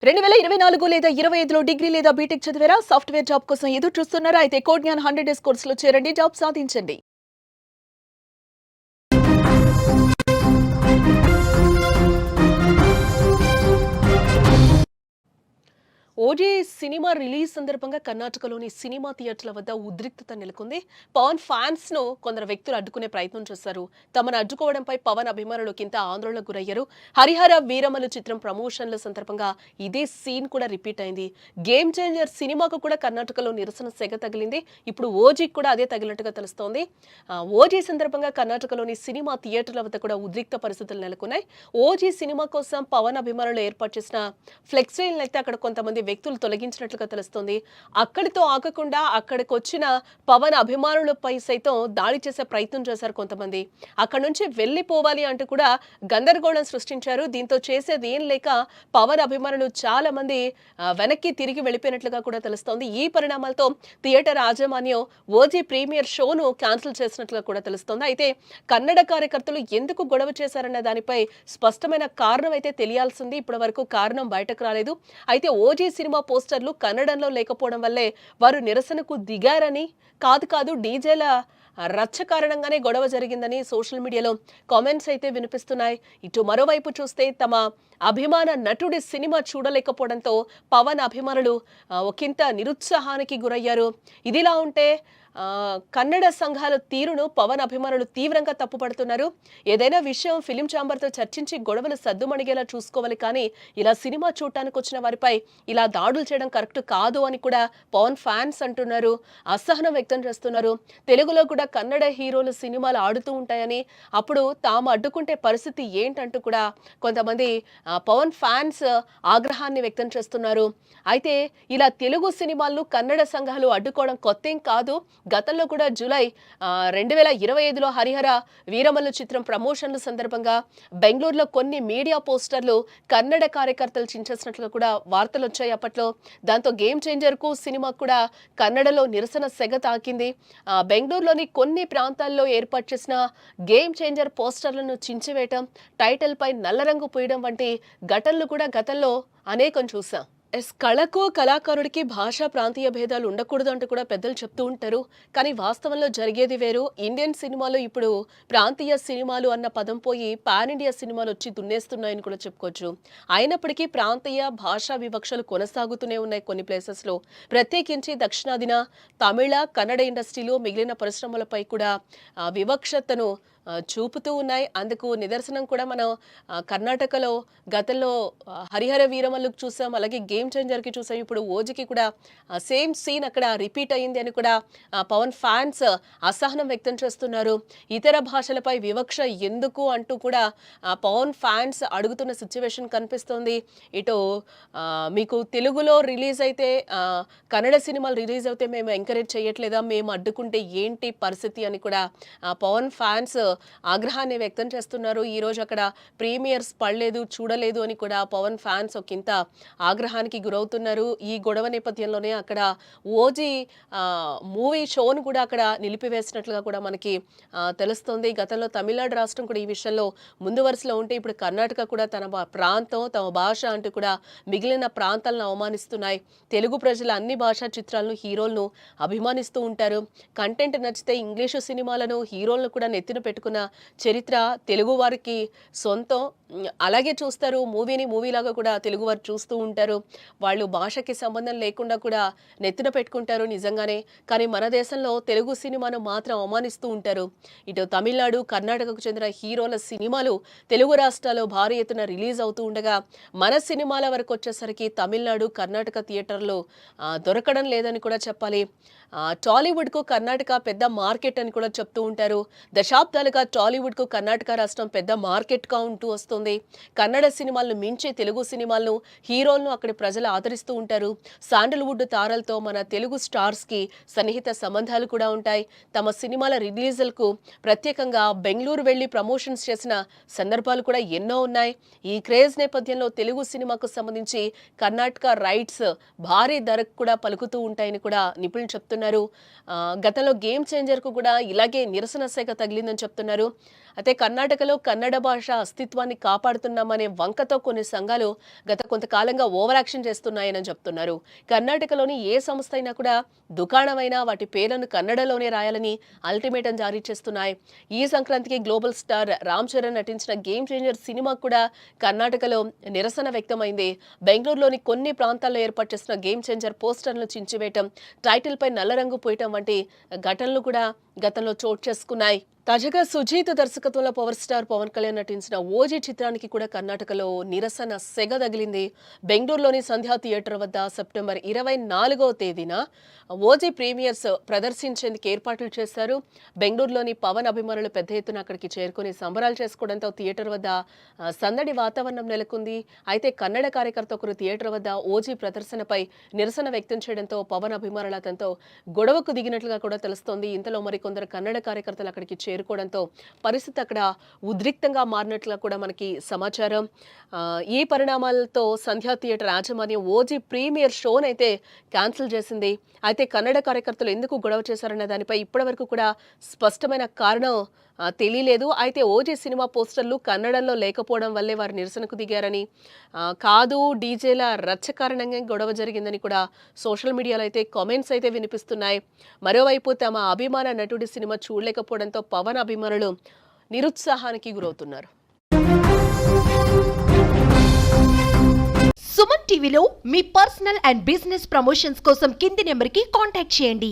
2024 లేదా 25లో డిగ్రీ లేదా బీటెక్ చదివారా? సాఫ్ట్‌వేర్ జాబ్ కోసం ఎదురు చూస్తున్నారా? అయితే కోడ్ జ్ఞాన్ 100 డేస్ కోర్సులో చేరండి. జాబ్ సాధించండి. ఓజీ సినిమా రిలీజ్ సందర్భంగా కర్ణాటకలోని సినిమా థియేటర్ల వద్ద ఉద్రిక్తత నెలకొంది. పవన్ ఫ్యాన్స్ ను కొందరు వ్యక్తులు అడ్డుకునే ప్రయత్నం చేశారు. తమను అడ్డుకోవడంపై పవన్ అభిమానులు కింద ఆందోళనకు గురయ్యారు. హరిహర వీరమలు చిత్రం ప్రమోషన్ల సందర్భంగా ఇదే సీన్ కూడా రిపీట్ అయింది. గేమ్ చేంజర్ సినిమాకు కూడా కర్ణాటకలో నిరసన సెగ తగిలింది. ఇప్పుడు ఓజీకి కూడా అదే తగిలినట్టుగా తెలుస్తోంది. ఓజీ సందర్భంగా కర్ణాటకలోని సినిమా థియేటర్ల వద్ద కూడా ఉద్రిక్త పరిస్థితులు నెలకొన్నాయి. ఓజీ సినిమా కోసం పవన్ అభిమానులు ఏర్పాటు చేసిన ఫ్లెక్సీలను అయితే అక్కడ కొంతమంది వ్యక్తులు తొలగించినట్లుగా తెలుస్తోంది. అక్కడితో ఆగకుండా అక్కడికొచ్చిన పవన్ అభిమానులపై సైతం దాడి చేసే ప్రయత్నం చేశారు కొంతమంది. అక్కడి నుంచి వెళ్లిపోవాలి అంటూ కూడా గందరగోళం సృష్టించారు. దీంతో చేసేది ఏం లేక పవన్ అభిమానులు చాలా మంది వెనక్కి తిరిగి వెళ్ళిపోయినట్లుగా కూడా తెలుస్తోంది. ఈ పరిణామాలతో థియేటర్ యాజమాన్యం ఓజీ ప్రీమియర్ షోను క్యాన్సిల్ చేసినట్లుగా కూడా తెలుస్తోంది. అయితే కన్నడ కార్యకర్తలు ఎందుకు గొడవ చేశారన్న దానిపై స్పష్టమైన కారణం అయితే తెలియాల్సింది. ఇప్పటి వరకు కారణం బయటకు రాలేదు. అయితే ఓజీ సినిమా పోస్టర్లు కన్నడంలో లేకపోవడం వల్లే వారు నిరసనకు దిగారని, కాదు డీజేల రచ్చ కారణంగానే గొడవ జరిగిందని సోషల్ మీడియాలో కామెంట్స్ అయితే వినిపిస్తున్నాయి. ఇటు మరోవైపు చూస్తే తమ అభిమాన నటుడి సినిమా చూడలేకపోవడంతో పవన్ అభిమానులు ఒకంత నిరుత్సాహానికి గురయ్యారు. ఇదిలా ఉంటే కన్నడ సంఘాల తీరును పవన్ అభిమానులు తీవ్రంగా తప్పుపడుతున్నారు. ఏదైనా విషయం ఫిలిం ఛాంబర్తో చర్చించి గొడవలు సద్దుమణిగేలా చూసుకోవాలి, కానీ ఇలా సినిమా చూడటానికి వచ్చిన వారిపై ఇలా దాడులు చేయడం కరెక్ట్ కాదు అని కూడా పవన్ ఫ్యాన్స్ అంటున్నారు. అసహనం వ్యక్తం చేస్తున్నారు. తెలుగులో కూడా కన్నడ హీరోలు సినిమాలు ఆడుతూ ఉంటాయని, అప్పుడు తాము అడ్డుకుంటే పరిస్థితి ఏంటంటూ కూడా కొంతమంది పవన్ ఫ్యాన్స్ ఆగ్రహాన్ని వ్యక్తం చేస్తున్నారు. అయితే ఇలా తెలుగు సినిమాలను కన్నడ సంఘాలు అడ్డుకోవడం కొత్తేం కాదు. గతంలో కూడా జూలై 2025లో హరిహర వీరమల్లు చిత్రం ప్రమోషన్ల సందర్భంగా బెంగళూరులో కొన్ని మీడియా పోస్టర్లు కన్నడ కార్యకర్తలు చించేసినట్లుగా కూడా వార్తలు వచ్చాయి అప్పట్లో. దాంతో గేమ్ చేంజర్ కు సినిమా కూడా కన్నడలో నిరసన సెగ తాకింది. బెంగళూరులోని కొన్ని ప్రాంతాల్లో ఏర్పాటు చేసిన గేమ్ చేంజర్ పోస్టర్లను చించివేయటం, టైటిల్ పై నల్ల రంగు పూయడం వంటి ఘటనలు కూడా గతంలో అనేకం చూసాం. కళకు కళాకారుడికి భాషా ప్రాంతీయ భేదాలు ఉండకూడదు అంటూ కూడా పెద్దలు చెప్తూ ఉంటారు. కానీ వాస్తవంలో జరిగేది వేరు. ఇండియన్ సినిమాలో ఇప్పుడు ప్రాంతీయ సినిమాలు అన్న పదం పోయి పాన్ ఇండియా సినిమాలు వచ్చి దున్నేస్తున్నాయని కూడా చెప్పుకోవచ్చు. అయినప్పటికీ ప్రాంతీయ భాషా వివక్షలు కొనసాగుతూనే ఉన్నాయి కొన్ని ప్లేసెస్లో. ప్రత్యేకించి దక్షిణాదిన తమిళ, కన్నడ ఇండస్ట్రీలో మిగిలిన పరిశ్రమలపై కూడా వివక్షతను చూపుతూ ఉన్నాయి. అందుకు నిదర్శనం కూడా మనం కర్ణాటకలో గతంలో హరిహర వీరమల్లుకు చూసాం, అలాగే గేమ్ చేంజర్కి చూసాం. ఇప్పుడు ఓజీకి కూడా సేమ్ సీన్ అక్కడ రిపీట్ అయ్యింది అని కూడా పవన్ ఫ్యాన్స్ అసహనం వ్యక్తం చేస్తున్నారు. ఇతర భాషలపై వివక్ష ఎందుకు అంటూ కూడా పవన్ ఫ్యాన్స్ అడుగుతున్న సిచ్యువేషన్ కనిపిస్తోంది. ఇటు మీకు తెలుగులో రిలీజ్ అయితే కన్నడ సినిమాలు రిలీజ్ అయితే మేము ఎంకరేజ్ చేయట్లేదా, మేము అడ్డుకుంటే ఏంటి పరిస్థితి అని కూడా పవన్ ఫ్యాన్స్ ఆగ్రహాన్ని వ్యక్తం చేస్తున్నారు. ఈ రోజు అక్కడ ప్రీమియర్స్ పడలేదు, చూడలేదు అని కూడా పవన్ ఫ్యాన్స్ ఒకంత ఆగ్రహానికి గురవుతున్నారు. ఈ గొడవ నేపథ్యంలోనే అక్కడ ఓజీ మూవీ షోను కూడా అక్కడ నిలిపివేసినట్లుగా కూడా మనకి తెలుస్తోంది. గతంలో తమిళనాడు రాష్ట్రం కూడా ఈ విషయంలో ముందు వరుసలో ఉంటే ఇప్పుడు కర్ణాటక కూడా తన ప్రాంతం, తమ భాష అంటూ కూడా మిగిలిన ప్రాంతాలను అవమానిస్తున్నాయి. తెలుగు ప్రజల అన్ని భాషా చిత్రాలను, హీరోలను అభిమానిస్తూ ఉంటారు. కంటెంట్ నచ్చితే ఇంగ్లీషు సినిమాలను, హీరోలను కూడా నెత్తిన పెట్టుకున్న చరిత్ర తెలుగు వారికి సొంతం. అలాగే చూస్తారు. మూవీని మూవీలాగా కూడా తెలుగు వారు చూస్తూ ఉంటారు. వాళ్ళు భాషకి సంబంధం లేకుండా కూడా నెత్తిన పెట్టుకుంటారు నిజంగానే. కానీ మన దేశంలో తెలుగు సినిమాను మాత్రం అవమానిస్తూ ఉంటారు. ఇటు తమిళనాడు, కర్ణాటకకు చెందిన హీరోల సినిమాలు తెలుగు రాష్ట్రాల్లో భారీ ఎత్తున రిలీజ్ అవుతూ ఉండగా మన సినిమాల వరకు వచ్చేసరికి తమిళనాడు, కర్ణాటక థియేటర్లో దొరకడం లేదని కూడా చెప్పాలి. టాలీవుడ్కు కర్ణాటక పెద్ద మార్కెట్ అని కూడా చెప్తూ ఉంటారు. దశాబ్దాలుగా టాలీవుడ్కు కర్ణాటక రాష్ట్రం పెద్ద మార్కెట్గా ఉంటూ వస్తుంది. కన్నడ సినిమాలను మించి తెలుగు సినిమాలను, హీరోలను అక్కడి ప్రజలు ఆదరిస్తూ ఉంటారు. శాండల్వుడ్ తారలతో మన తెలుగు స్టార్స్కి సన్నిహిత సంబంధాలు కూడా ఉంటాయి. తమ సినిమాల రిలీజులకు ప్రత్యేకంగా బెంగళూరు వెళ్లి ప్రమోషన్స్ చేసిన సందర్భాలు కూడా ఎన్నో ఉన్నాయి. ఈ క్రేజ్ నేపథ్యంలో తెలుగు సినిమాకు సంబంధించి కర్ణాటక రైట్స్ భారీ ధరకు కూడా పలుకుతూ ఉంటాయని కూడా నిపుణులు చెప్తున్నారు. గతంలో గేమ్ చేంజర్కు కూడా ఇలాగే నిరసన శాఖ తగిలిందని చెప్తున్నారు. చెప్తున్నారు. అయితే కర్ణాటకలో కన్నడ భాష అస్తిత్వాన్ని కాపాడుతున్నామనే వంకతో కొన్ని సంఘాలు గత కొంతకాలంగా ఓవర్ యాక్షన్ చేస్తున్నాయని చెప్తున్నారు. కర్ణాటకలోని ఏ సంస్థ అయినా కూడా దుకాణమైనా వాటి పేర్లను కన్నడలోనే రాయాలని అల్టిమేటం జారీ చేస్తున్నాయి. ఈ సంక్రాంతికి గ్లోబల్ స్టార్ రామ్ చరణ్ నటించిన గేమ్ చేంజర్ సినిమా కూడా కర్ణాటకలో నిరసన వ్యక్తమైంది. బెంగళూరులోని కొన్ని ప్రాంతాల్లో ఏర్పాటు చేసిన గేమ్ చేంజర్ పోస్టర్లను చించివేయటం, టైటిల్ పై నల్ల రంగు పూయటం వంటి ఘటనలు కూడా గతంలో చోటు చేసుకున్నాయి. తాజాగా సుజీత్ దర్శకత్వంలో పవర్ స్టార్ పవన్ కళ్యాణ్ నటించిన ఓజీ చిత్రానికి కూడా కర్ణాటకలో నిరసన సెగ తగిలింది. బెంగళూరులోని సంధ్యా థియేటర్ వద్ద సెప్టెంబర్ 24వ తేదీన ఓజీ ప్రీమియర్స్ ప్రదర్శించేందుకు ఏర్పాట్లు చేశారు. బెంగళూరులోని పవన్ అభిమానులు పెద్ద ఎత్తున అక్కడికి చేరుకుని సంబరాలు చేసుకోవడంతో థియేటర్ వద్ద సందడి వాతావరణం నెలకొంది. అయితే కన్నడ కార్యకర్త ఒకరు థియేటర్ వద్ద ఓజీ ప్రదర్శనపై నిరసన వ్యక్తం చేయడంతో పవన్ అభిమానులు అతనితో గొడవకు దిగినట్లుగా కూడా తెలుస్తోంది. ఇంతలో మరికొందరు కన్నడ కార్యకర్తలు అక్కడికి చేరుకోవడంతో పరిస్థితి అక్కడ ఉద్రిక్తంగా మారినట్లుగా కూడా మనకి సమాచారం. ఈ పరిణామాలతో సంధ్యా థియేటర్ యాజమాన్యం ఓజీ ప్రీమియర్ షోనైతే క్యాన్సిల్ చేసింది. అయితే కన్నడ కార్యకర్తలు ఎందుకు గొడవ చేశారన్న దానిపై ఇప్పటివరకు కూడా స్పష్టమైన కారణం తెలియలేదు. అయితే ఓజీ సినిమా పోస్టర్లు కన్నడంలో లేకపోవడం వల్లే వారు నిరసనకు దిగారని, కాదు డీజేల రచ్చ కారణంగా గొడవ జరిగిందని కూడా సోషల్ మీడియాలో అయితే కామెంట్స్ అయితే వినిపిస్తున్నాయి. మరోవైపు తమ అభిమాన నటుడి సినిమా చూడలేకపోవడంతో పవన్ అభిమానులు నిరుత్సాహానికి గురవుతున్నారు. సుమన్ టీవీలో మీ పర్సనల్ అండ్ బిజినెస్ ప్రమోషన్స్ కోసం కింది నెంబర్కి కాంటాక్ట్ చేయండి.